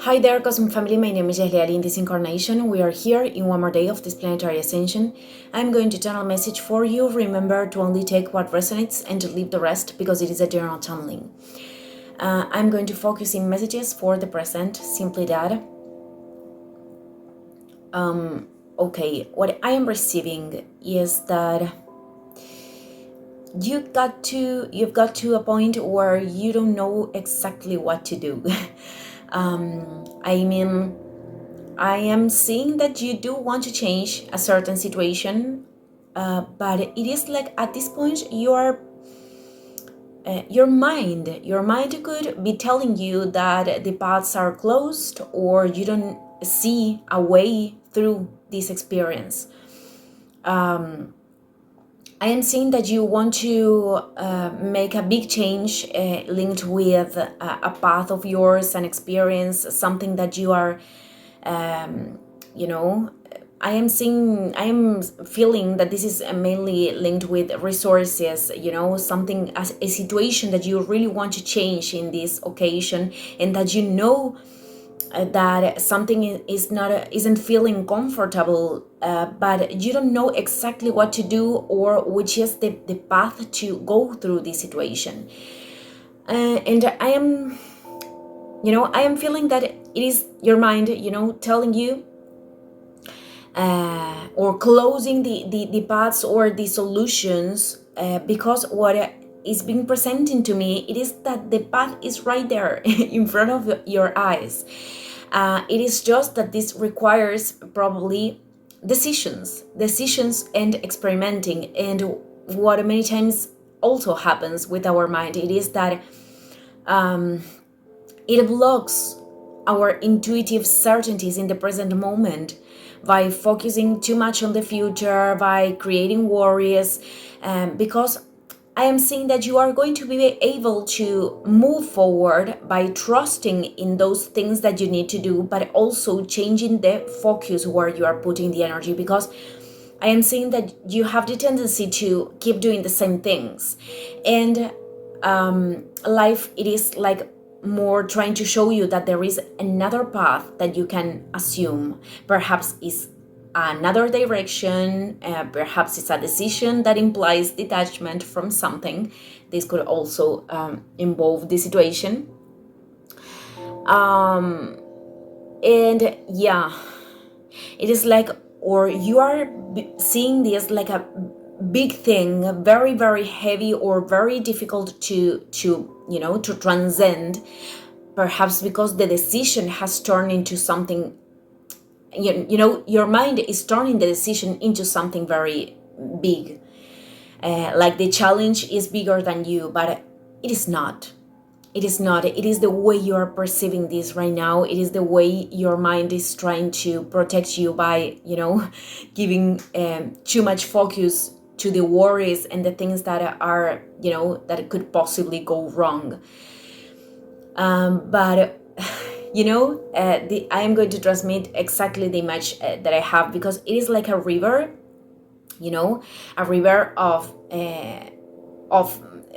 Hi there, Cosmic Family. My name is Yahlia Ali. In this incarnation, we are here in one more day of this planetary ascension. I'm going to channel a message for you. Remember to only take what resonates and to leave the rest because it is a general channeling. I'm going to focus in messages for the present, simply that. Okay, what I am receiving is that you've got to a point where you don't know exactly what to do. I am seeing that you do want to change a certain situation, but it is like at this point your mind could be telling you that the paths are closed or you don't see a way through this experience. I am seeing that you want to make a big change linked with a path of yours, an experience, something that you are, you know, I am feeling that this is mainly linked with resources, something, as a situation that you really want to change in this occasion, and that that something isn't feeling comfortable, but you don't know exactly what to do or which is the path to go through this situation. And I am feeling that it is your mind, telling you or closing the paths or the solutions, because what is being presented to me, it is that the path is right there in front of your eyes. It is just that this requires probably decisions and experimenting. And what many times also happens with our mind, it is that it blocks our intuitive certainties in the present moment by focusing too much on the future, by creating worries, because I am seeing that you are going to be able to move forward by trusting in those things that you need to do, but also changing the focus where you are putting the energy, because I am seeing that you have the tendency to keep doing the same things. And life, it is like more trying to show you that there is another path that you can assume. Perhaps is another direction, perhaps it's a decision that implies detachment from something. This could also involve the situation. And yeah, it is like, or you are seeing this like a big thing, very, very heavy or very difficult to transcend, perhaps because the decision has turned into something, your mind is turning the decision into something very big, like the challenge is bigger than you, but it is not. It is not. It is the way you are perceiving this right now. It is the way your mind is trying to protect you by, giving too much focus to the worries and the things that are, that could possibly go wrong. But I am going to transmit exactly the image that I have, because it is like a river, a river of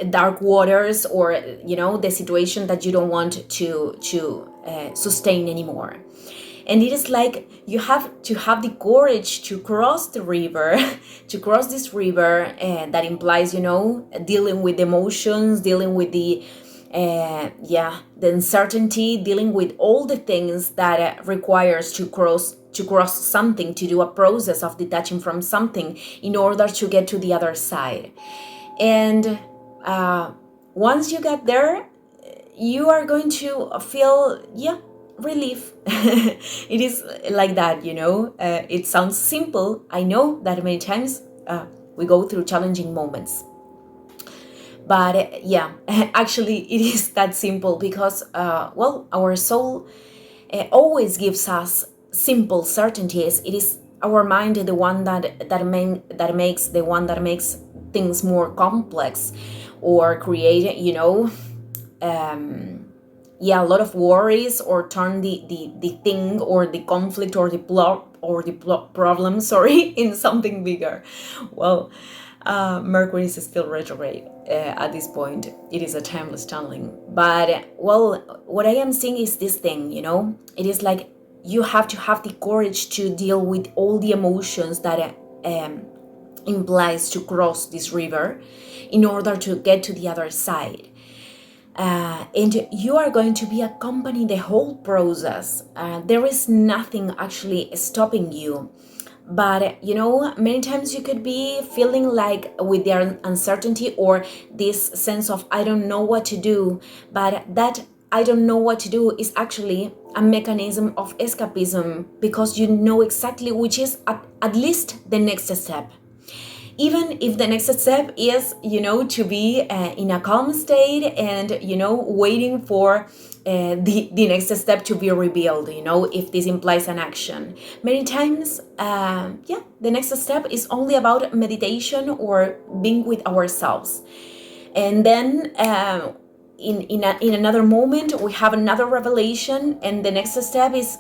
dark waters, or the situation that you don't want to sustain anymore. And it is like you have to have the courage to cross the river, to cross this river, that implies, dealing with emotions, dealing with the uncertainty, dealing with all the things that requires to cross something, to do a process of detaching from something in order to get to the other side. And once you get there, you are going to feel relief. It is like that, it sounds simple. I know that many times we go through challenging moments, but actually it is that simple, because our soul always gives us simple certainties. It is our mind the one that makes things more complex, or create a lot of worries, or turn the thing or the conflict or the problem in something bigger. Well, Mercury is still retrograde. at this point. It is a timeless channeling. But, well, what I am seeing is this thing, it is like you have to have the courage to deal with all the emotions that implies to cross this river in order to get to the other side. And you are going to be accompanying the whole process. There is nothing actually stopping you. But, many times you could be feeling like with the uncertainty or this sense of, I don't know what to do. But that I don't know what to do is actually a mechanism of escapism, because you know exactly which is at least the next step. Even if the next step is, to be in a calm state and, waiting for the next step to be revealed, if this implies an action. Many times, the next step is only about meditation or being with ourselves. And then in another moment, we have another revelation, and the next step is,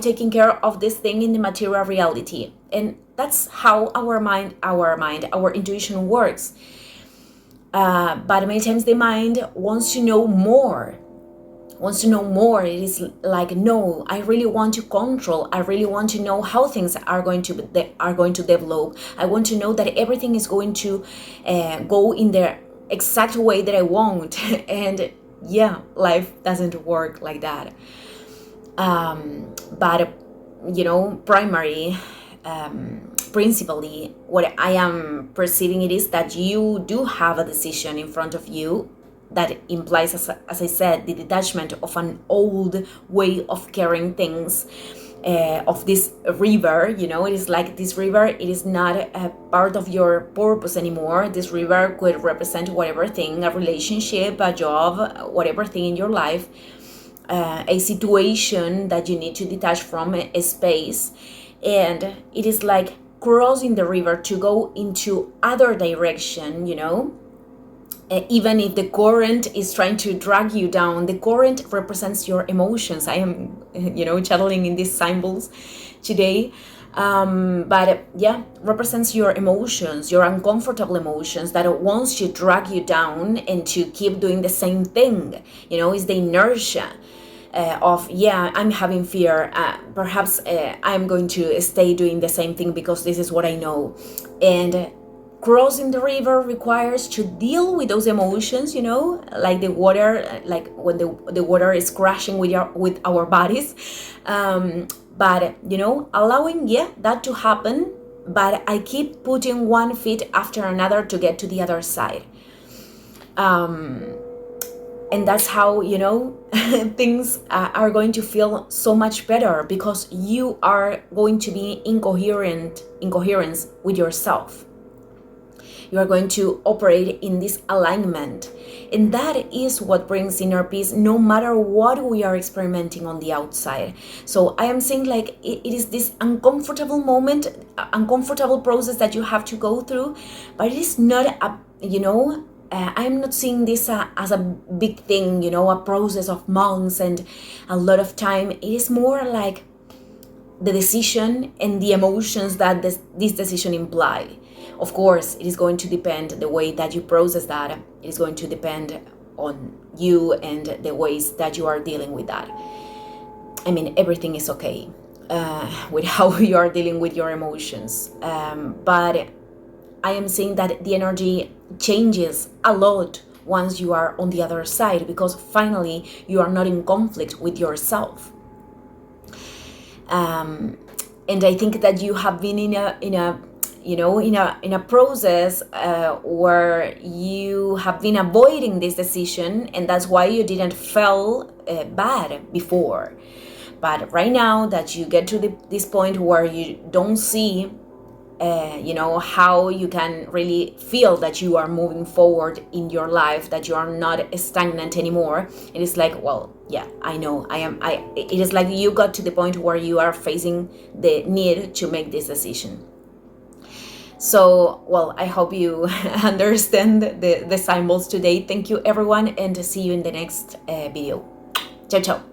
taking care of this thing in the material reality. And that's how our intuition works. But many times the mind wants to know more. It is like, no, I really want to control. I really want to know how things are going to develop. I want to know that everything is going to go in the exact way that I want. And life doesn't work like that. But principally, what I am perceiving it is that you do have a decision in front of you that implies, as I said, the detachment of an old way of carrying things, of this river. It is like this river, it is not a part of your purpose anymore. This river could represent whatever thing, a relationship, a job, whatever thing in your life, a situation that you need to detach from, a space. And it is like crossing the river to go into other direction, even if the current is trying to drag you down. The current represents your emotions. I am, channeling in these symbols today. But represents your emotions, your uncomfortable emotions that wants to drag you down and to keep doing the same thing. Is the inertia of, I'm having fear. Perhaps I'm going to stay doing the same thing because this is what I know. And crossing the river requires to deal with those emotions, like the water, like when the water is crashing with our bodies. But, allowing, that to happen. But I keep putting one foot after another to get to the other side. And that's how, things are going to feel so much better, because you are going to be in coherence with yourself. You are going to operate in this alignment. And that is what brings inner peace, no matter what we are experimenting on the outside. So I am saying, like, it is this uncomfortable moment, uncomfortable process that you have to go through, but it is not I'm not seeing this as a big thing, a process of months and a lot of time. It is more like the decision and the emotions that this decision imply. Of course, it is going to depend the way that you process that. It is going to depend on you and the ways that you are dealing with that. I mean, everything is okay with how you are dealing with your emotions. But I am seeing that the energy changes a lot once you are on the other side, because finally you are not in conflict with yourself. And I think that you have been in a process where you have been avoiding this decision, and that's why you didn't feel bad before. But right now that you get to this point where you don't see how you can really feel that you are moving forward in your life, that you are not stagnant anymore, it is like, well, I know it is like you got to the point where you are facing the need to make this decision. So, well, I hope you understand the symbols today. Thank you, everyone, and see you in the next video. Ciao, ciao.